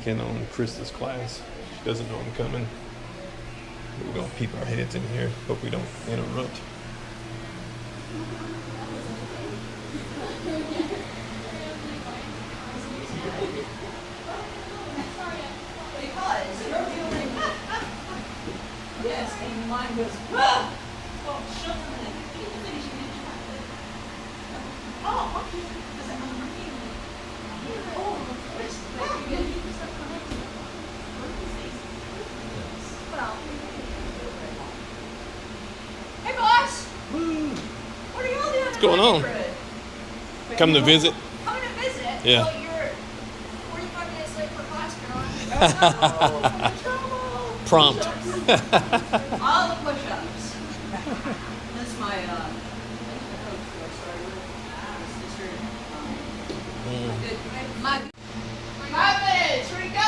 in on Krista's class. She doesn't know I'm coming. We're going to peep our heads in here. Hope we don't interrupt. Yes, and mine goes, ah! Hey, boss! What are y'all doing? What's going on? Come to visit? Coming to visit? Yeah. Well, you're 45 minutes late for class, girl. Prompt. All the push-ups. That's my coach who I started with. My 5 minutes. Ready to go.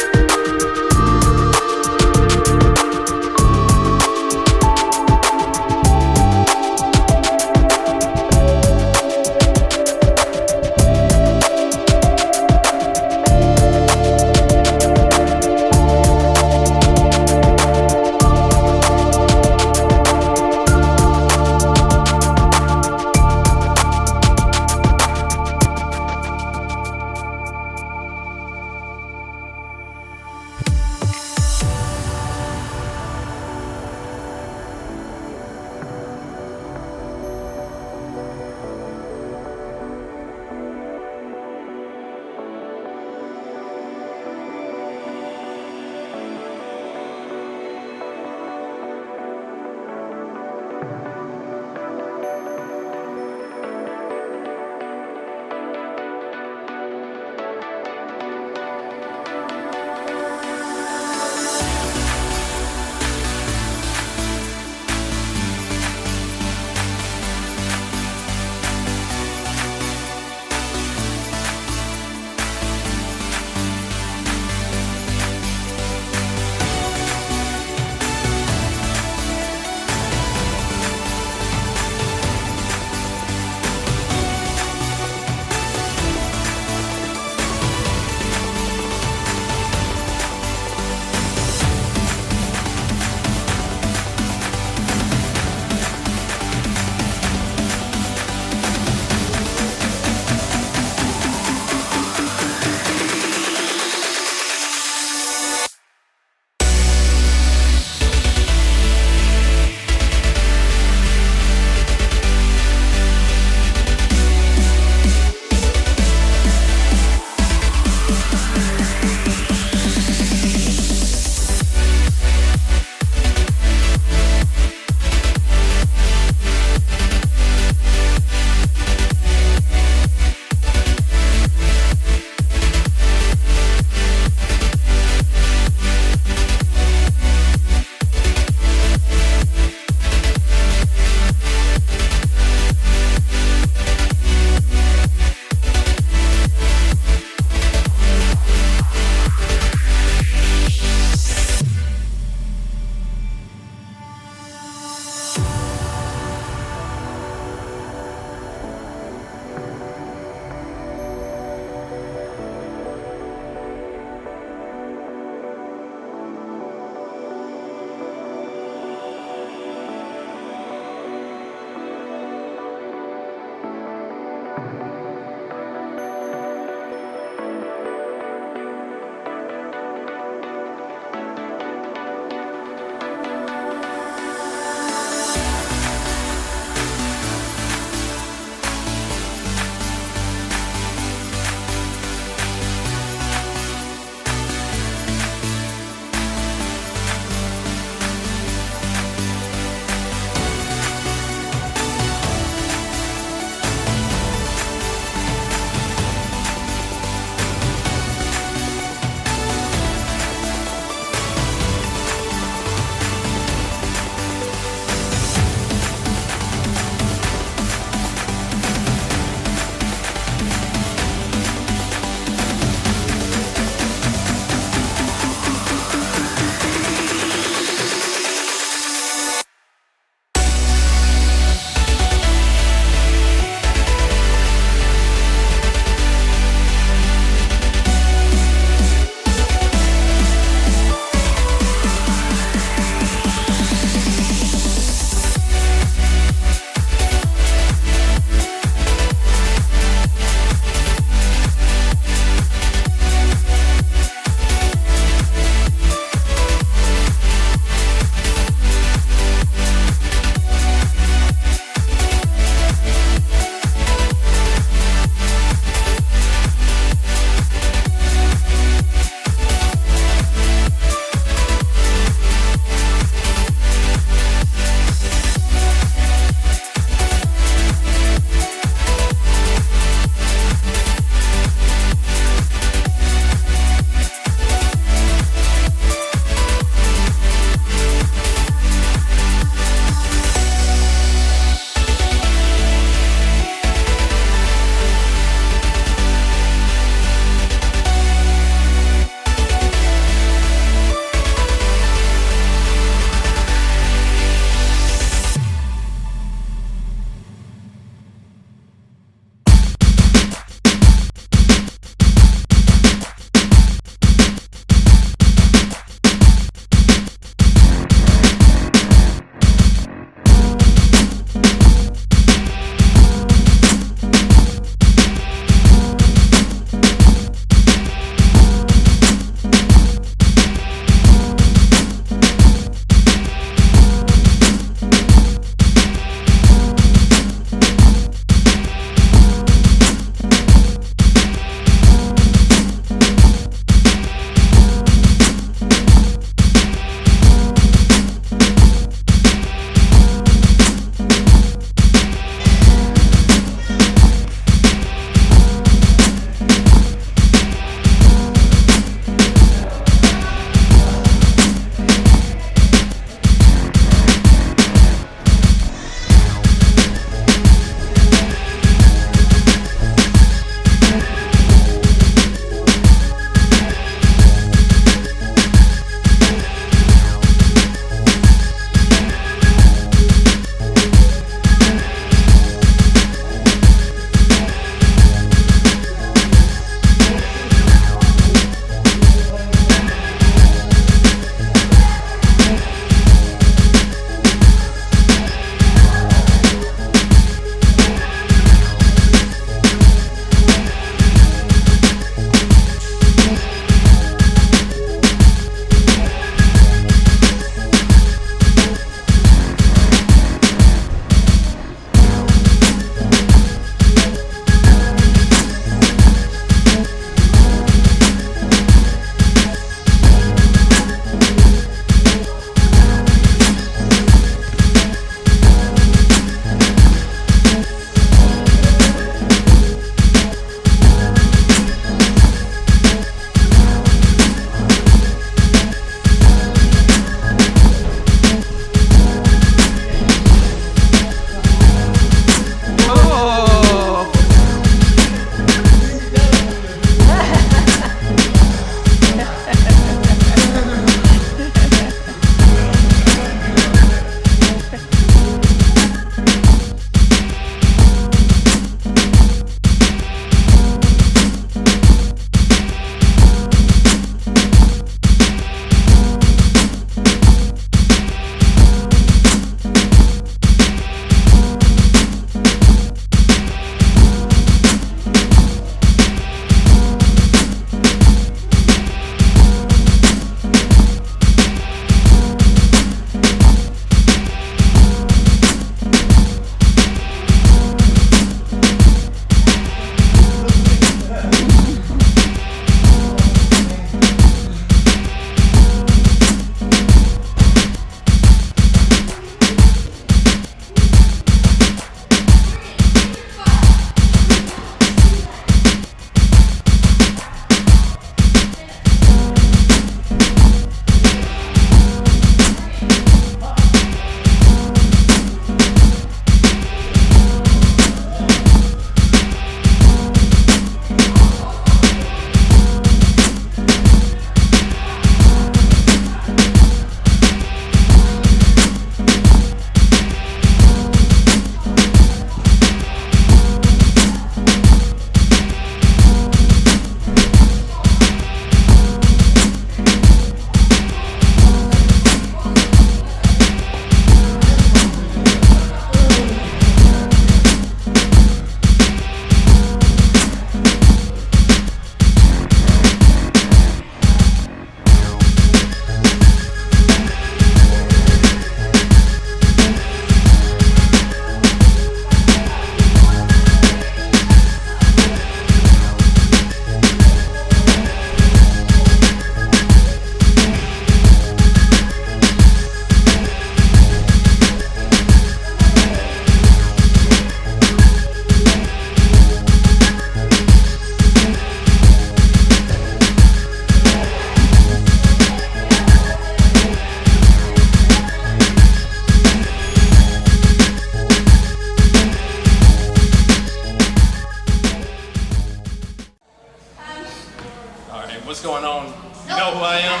What's going on? You know who I am.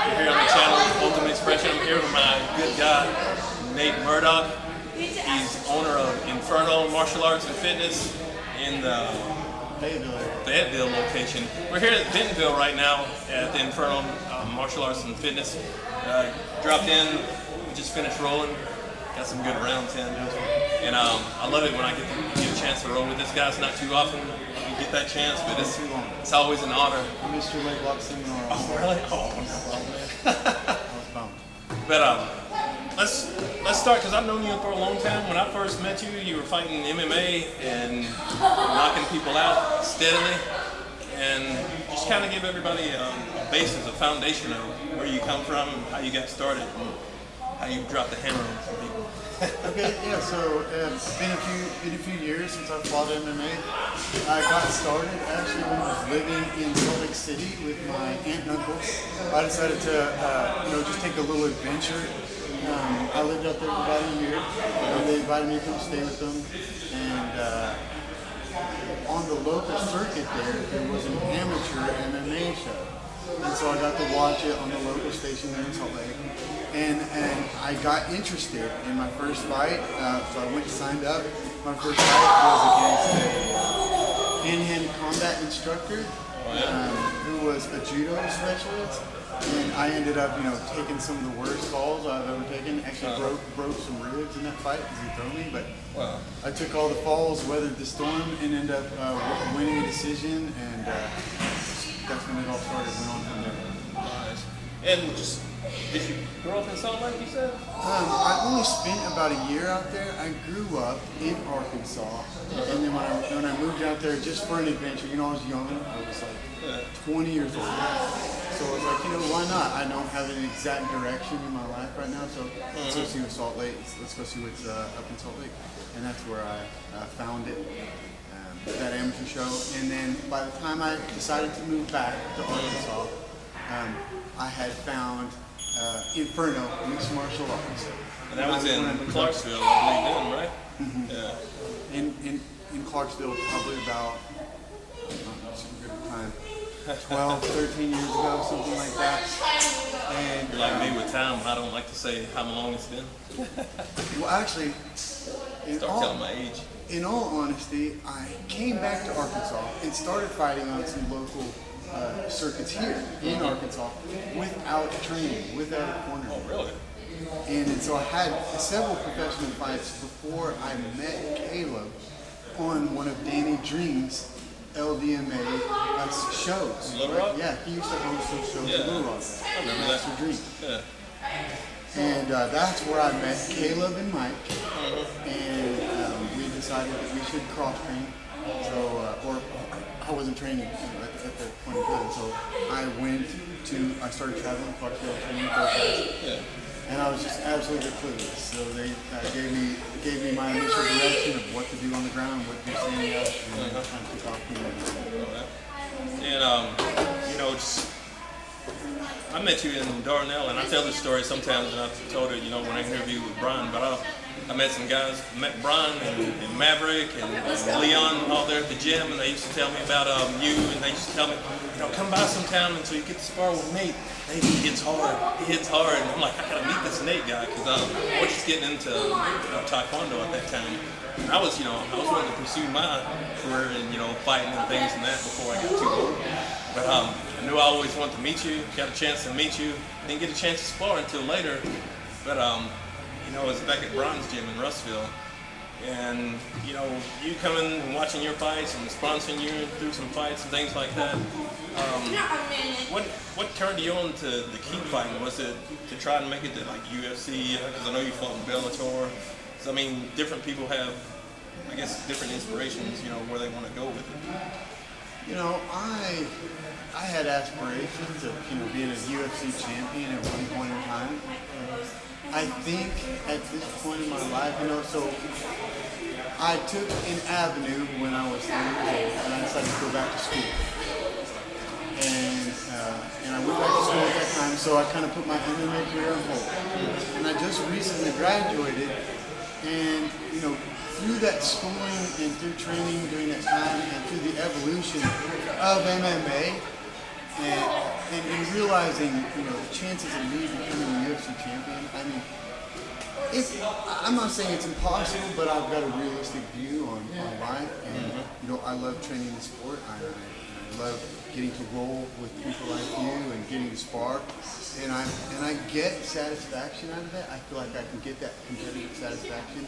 You're here on the channel, Ultimate Expression. I'm here with my good guy, Nathan Murdock. He's owner of Inferno Martial Arts and Fitness in the Fayetteville location. We're here at Bentonville right now at the Inferno Martial Arts and Fitness. Dropped in, we just finished rolling. Got some good rounds in. And I love it when I get a chance to roll with this guy. It's not too often you get that chance, but it's always an honor. I missed your leg lock seminar. Oh, really? Oh, no problem, man. I was bummed. But let's start, because I've known you for a long time. When I first met you, you were fighting MMA and knocking people out steadily. And just kind of give everybody a basis, a foundation of where you come from, and how you got started, and how you dropped the hammer on some people. Okay, yeah, so it's been a few years since I fought MMA. I got started actually when I was living in Salt Lake City with my aunt and uncle. I decided to just take a little adventure. I lived out there for about a year. They invited me to come stay with them, and on the local circuit there was an amateur MMA show. And so I got to watch it on the local station there in Salt Lake. And I got interested in my first fight, so I went and signed up. My first fight was against a hand-to-hand combat instructor who was a judo specialist. And I ended up, taking some of the worst falls I've ever taken. Actually broke some ribs in that fight because he threw me. But I took all the falls, weathered the storm, and ended up winning a decision. And that's when it all started. Went on from there. Nice. And just, did you grow up in Salt Lake, you said? I only spent about a year out there. I grew up in Arkansas, and then when I moved out there just for an adventure, I was young. I was like 20 years old. So I was like, why not? I don't have an exact direction in my life right now, so let's go see what's Salt Lake. Let's go see what's up in Salt Lake, and that's where I found it. That amateur show, and then by the time I decided to move back to Arkansas, I had found Inferno mixed martial arts. And that was in Clarksville, I believe, then, right? Mm-hmm. Yeah. In Clarksville, probably about time, 12, 13 years ago, something like that. And you're like me with time. I don't like to say how long it's been. Well, actually, start telling my age. In all honesty, I came back to Arkansas and started fighting on some local circuits here in Arkansas without training, without a corner. Oh, really? And so I had several professional fights before I met Caleb on one of Danny Dream's LDMA shows. Little Rock? Yeah, he used to host those shows in Little Rock. I remember that. Mr. Dream. Yeah. And that's where I met Caleb and Mike, and we decided that we should cross train. So, or I wasn't training at that point in time. So I started traveling to Clarksville, training with those guys, and I was just absolutely clueless. So they gave me my initial direction of what to do on the ground, what to do standing up, and then kind of took off from there. And just. I met you in Darnell, and I tell this story sometimes, and I've told it, when I interviewed with Brian, but I met some guys, met Brian and Maverick and Leon all there at the gym, and they used to tell me about you, and they used to tell me, come by sometime until you get to spar with Nate. Nate, he hits hard, and I'm like, I gotta meet this Nate guy, because I was just getting into Taekwondo at that time. And I was wanting to pursue my career and, fighting and things and that before I got too old. But I knew I always wanted to meet you, got a chance to meet you, didn't get a chance to spar until later. But, it was back at Brian's gym in Russville. And, you coming and watching your fights and sponsoring you through some fights and things like that. What turned you on to the keep fighting? Was it to try and make it to like UFC? Because I know you fought in Bellator. So, different people have, I guess, different inspirations, where they want to go with it. I had aspirations of, being a UFC champion at one point in time. I think at this point in my life, so I took an avenue when I was 3 years old, and I decided to go back to school. And I went back to school at that time, so I kind of put my MMA career on hold. And I just recently graduated, and, through that schooling and through training during that time and through the evolution of MMA, and realizing, the chances of me becoming a UFC champion, I mean, I'm not saying it's impossible, but I've got a realistic view on life, and I love training the sport. I love getting to roll with people like you and getting to spar, and I get satisfaction out of that. I feel like I can get that competitive satisfaction,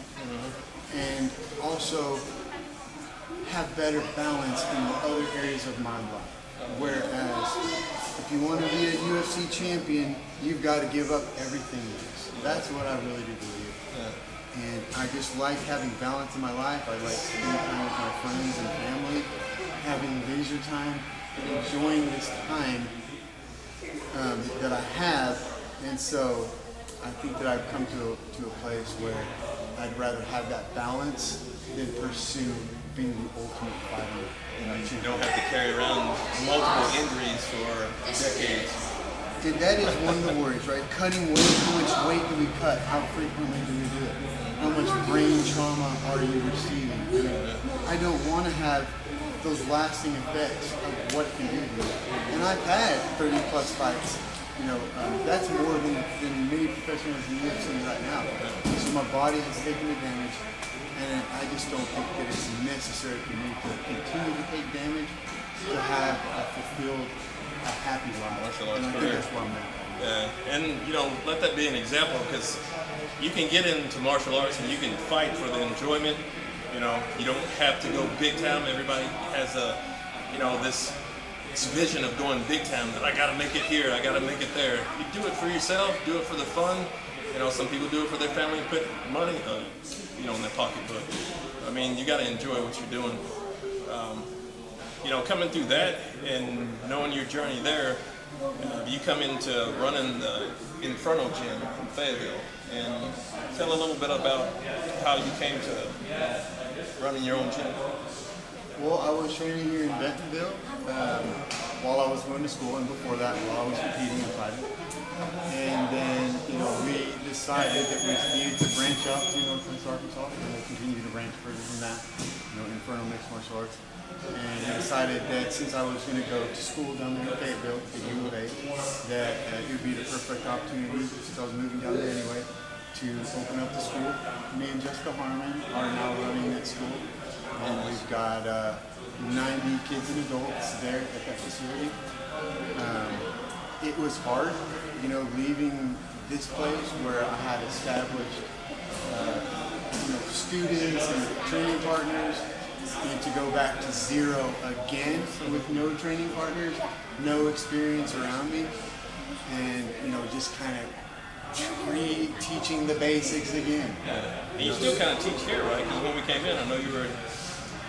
and also have better balance in the other areas of my life. Whereas, if you want to be a UFC champion, you've got to give up everything else. That's what I really do believe. And I just like having balance in my life. I like spending time with my friends and family, having leisure time, enjoying this time that I have. And so I think that I've come to a place where I'd rather have that balance than pursue being the ultimate fighter. You don't have to carry around multiple injuries for decades. And that is one of the worries, right? Cutting weight, how much weight do we cut? How frequently do we do it? How much brain trauma are you receiving? I don't want to have those lasting effects of what can do to you. And I've had 30 plus fights. That's more than many professionals in the UFC right now. So my body has taken advantage, and I just don't think that it's necessary for me to continue to take damage to have a fulfilled, a happy life. And I think that's where I'm at. Yeah, and let that be an example, because you can get into martial arts and you can fight for the enjoyment. You don't have to go big time. Everybody has this vision of going big time, that I got to make it here, I got to make it there. You do it for yourself, do it for the fun. Some people do it for their family and put money, in their pocketbook. I mean, you got to enjoy what you're doing. Coming through that and knowing your journey there, you come into running the Inferno gym in Fayetteville, and tell a little bit about how you came to running your own gym. Well, I was training here in Bentonville while I was going to school, and before that, while I was competing and fighting. And then, we decided that we needed to branch out to Northwest Arkansas, and we'll continue to branch further than that, Inferno mixed martial arts. And I decided that since I was going to go to school down there in Fayetteville, at U of A, that it would be the perfect opportunity, since I was moving down there anyway, to open up the school. Me and Jessica Harmon are now running that school. And we've got 90 kids and adults there at that facility. It was hard, leaving this place where I had established, students and training partners, and to go back to zero again with no training partners, no experience around me, and just kind of teaching the basics again. And you still kind of teach here, right? Because when we came in, I know you were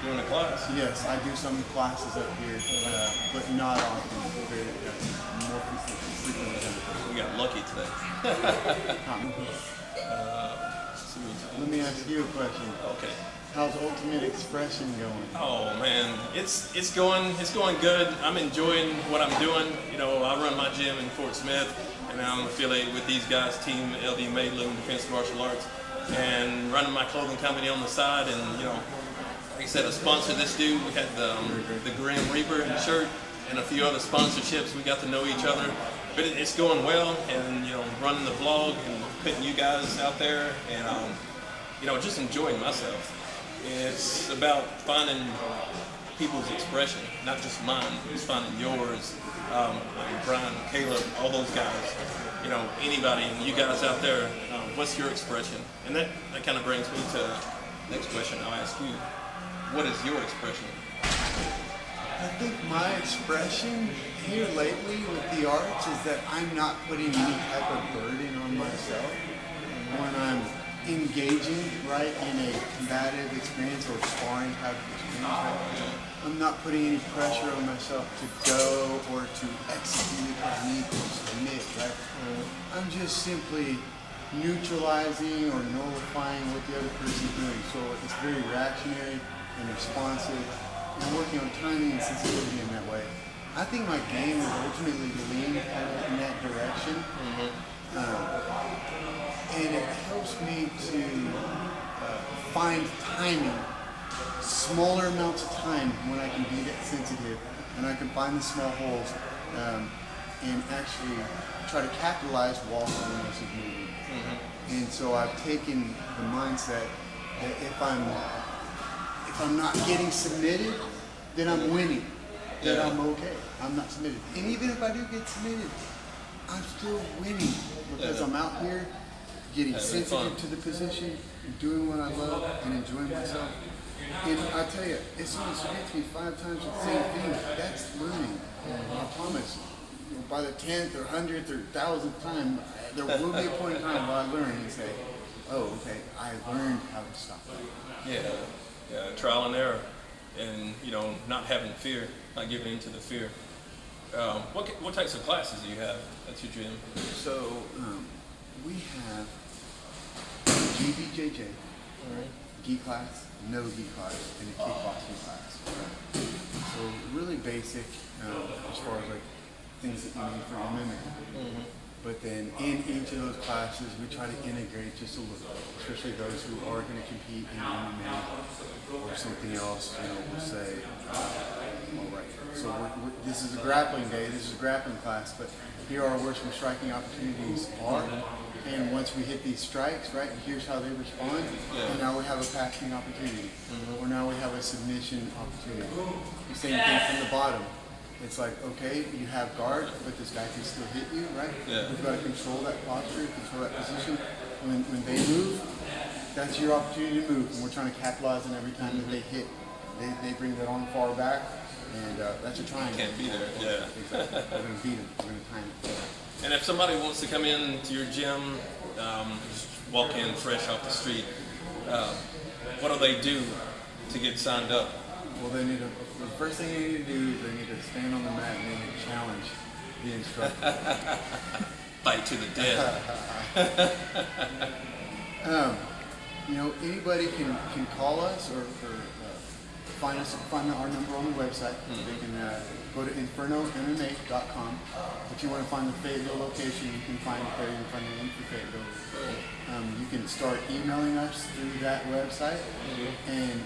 doing a class. Yes, I do some classes up here, but not often. More frequently than We got lucky today. Let me ask you a question. Okay. How's Ultimate Expression going? Oh man, it's going good. I'm enjoying what I'm doing. I run my gym in Fort Smith, and I'm affiliated with these guys, Team LD Maidloom Defense Martial Arts, and running my clothing company on the side. And like I said, I sponsored this dude. We had the Grim Reaper shirt and a few other sponsorships. We got to know each other, but it's going well. And running the vlog and putting you guys out there, and just enjoying myself. It's about finding people's expression, not just mine. It's finding yours, Brian, Caleb, all those guys. Anybody, and you guys out there. What's your expression? And that kind of brings me to the next question I'll ask you. What is your expression? I think my expression here lately with the arts is that I'm not putting any type of burden on myself when I'm engaging, right, in a combative experience or sparring type of experience. Right? I'm not putting any pressure on myself to go or to execute a technique or submit, right? I'm just simply neutralizing or nullifying what the other person's doing. So it's very reactionary and responsive, and working on timing and sensitivity in that way. I think my game is ultimately to lean kind of in that direction. And it helps me to find timing, smaller amounts of time when I can be that sensitive and I can find the small holes and actually try to capitalize while someone else is moving. And so I've taken the mindset that if I'm not getting submitted, then I'm winning. Then I'm okay. I'm not submitted. And even if I do get submitted, I'm still winning because I'm out here getting sensitive to the position, doing what I love, and enjoying myself. And I tell you, as soon as you get to me 5 times with the same thing, that's learning. I promise. By the 10th or 100th or 1000th time, there will be a point in time where I learn and say, oh, okay, I learned how to stop that. Yeah, trial and error, and not having fear, not giving in to the fear. What types of classes do you have at your gym? So we have GBJJ, gi class, no gi class, and a kickboxing class. So really basic as far as like things that you need for MMA. But then in each of those classes, we try to integrate just a little, especially those who are going to compete in MMA or something else. We'll say, all right. So this is a grappling day. This is a grappling class, but here are where some striking opportunities are. And once we hit these strikes, right, here's how they respond. And now we have a passing opportunity, or now we have a submission opportunity. The same thing from the bottom. It's like, okay, you have guard, but this guy can still hit you, right? We've got to control that posture, control that position. When they move, that's your opportunity to move, and we're trying to capitalize on every time that they hit. They bring that arm far back, and that's a triangle. Can't be there, Exactly. We're going to beat them. We're going to time it. And if somebody wants to come in to your gym, just walk in fresh off the street, what do they do to get signed up? Well, the first thing they need to do is they need to stand on the mat and they need to challenge the instructor. Fight to the death. Anybody can call us or find our number on the website. They can go to infernomma.com. If you want to find the Fayetteville location, you can find it there. You can find the link for Fayetteville. You can start emailing us through that website, and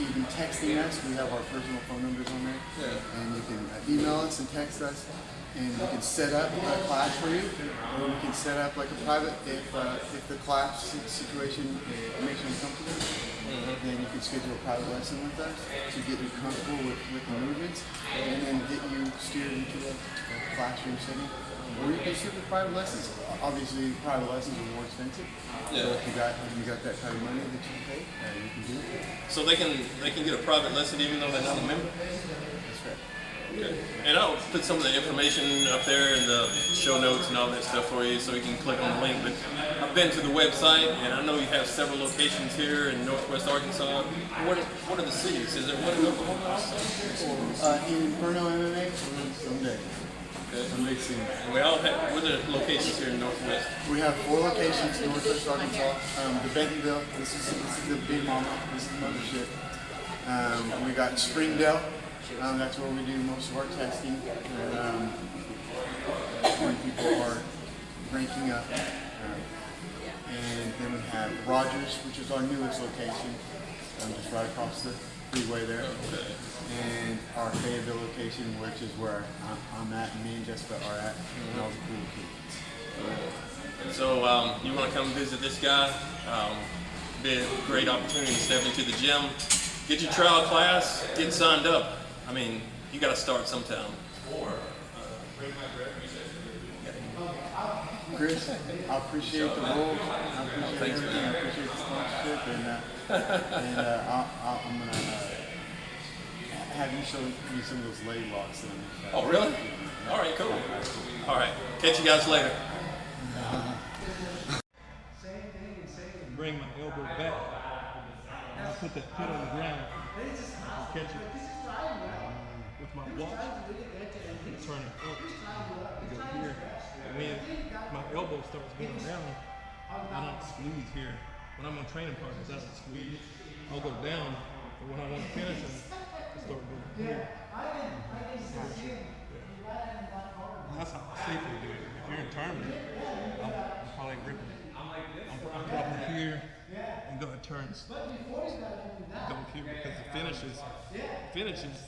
even texting us. We have our personal phone numbers on there, and you can email us and text us, and we can set up a class for you, or we can set up like a private if the class situation makes you uncomfortable. Then you can schedule a private lesson with us to get you comfortable with the movements, and then get you steered into a classroom setting. Or you can sit with private lessons. Obviously, private lessons are more expensive. So if you got that kind of money that you can pay, you can do it. So they can get a private lesson even though they're not a member? That's right. Okay. And I'll put some of the information up there in the show notes and all that stuff for you so you can click on the link. But I've been to the website, and I know you have several locations here in Northwest Arkansas. What are the cities? Is there one in Oklahoma also? In Inferno MMA, someday. Okay. Someday soon. And we all have, what are the locations here in Northwest? We have 4 locations in Northwest Arkansas. The Bentonville, this is the big mama, this is the mothership. We got Springdale. That's where we do most of our testing. When people are ranking up. And then we have Rogers, which is our newest location, just right across the freeway there. Okay. And our Fayetteville location, which is where I'm at, and me and Jessica are at, and all the cool kids. So you want to come visit this guy? Be a great opportunity to step into the gym, get your trial class, get signed up. I mean, you got to start sometime. Chris, I appreciate the role. I appreciate everything. I appreciate the sponsorship, and I'm gonna have you show me some of those leg locks that I'm. Oh, really? All right, cool. All right, catch you guys later. Bring my elbow back, and I put that foot on the ground and catch it with my watch and turn it up and go here. And when my elbow starts going down, I don't squeeze here. When I'm on training partners, that's a squeeze. I'll go down, but when I want to finish them, I start going here. That's how I safely do it. If you're in tournament, I'm probably ripping it. I'm dropping here and going turns. Go here because the finishes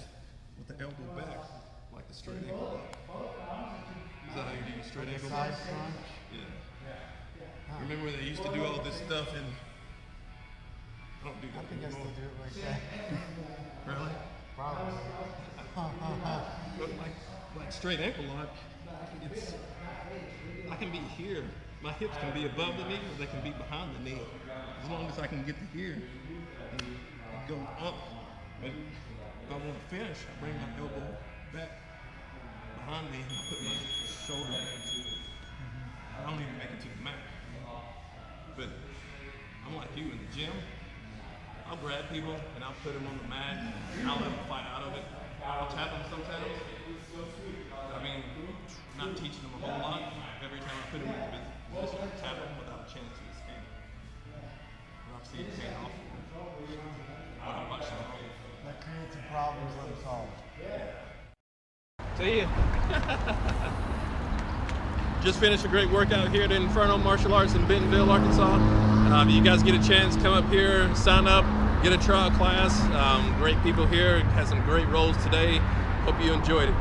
with the elbow back. like the straight ankle lock. Is that how you do your straight ankle lock? Side crunch. Yeah. Remember when they used to do all this stuff and I don't do I that think I anymore. still do it like that. Really? Probably. But like straight ankle lock, it's I can be here. My hips can be above the knee or they can be behind the knee. As long as I can get to here and go up. But if I want to finish, I bring my elbow back behind me and I put my shoulder. I don't even make it to the mat. But I'm like you in the gym. I'll grab people and I'll put them on the mat and I'll let them fight out of it. I'll tap them sometimes. I mean, not teaching them a whole lot. Every time I put them in the position, I tap them without a chance to escape. And I've seen it pay off when I watch them. That creates some problems, let them solve. See ya. Just finished a great workout here at Inferno Martial Arts in Bentonville, Arkansas. If you guys get a chance, come up here, sign up, get a trial class. Great people here, had some great rolls today. Hope you enjoyed it.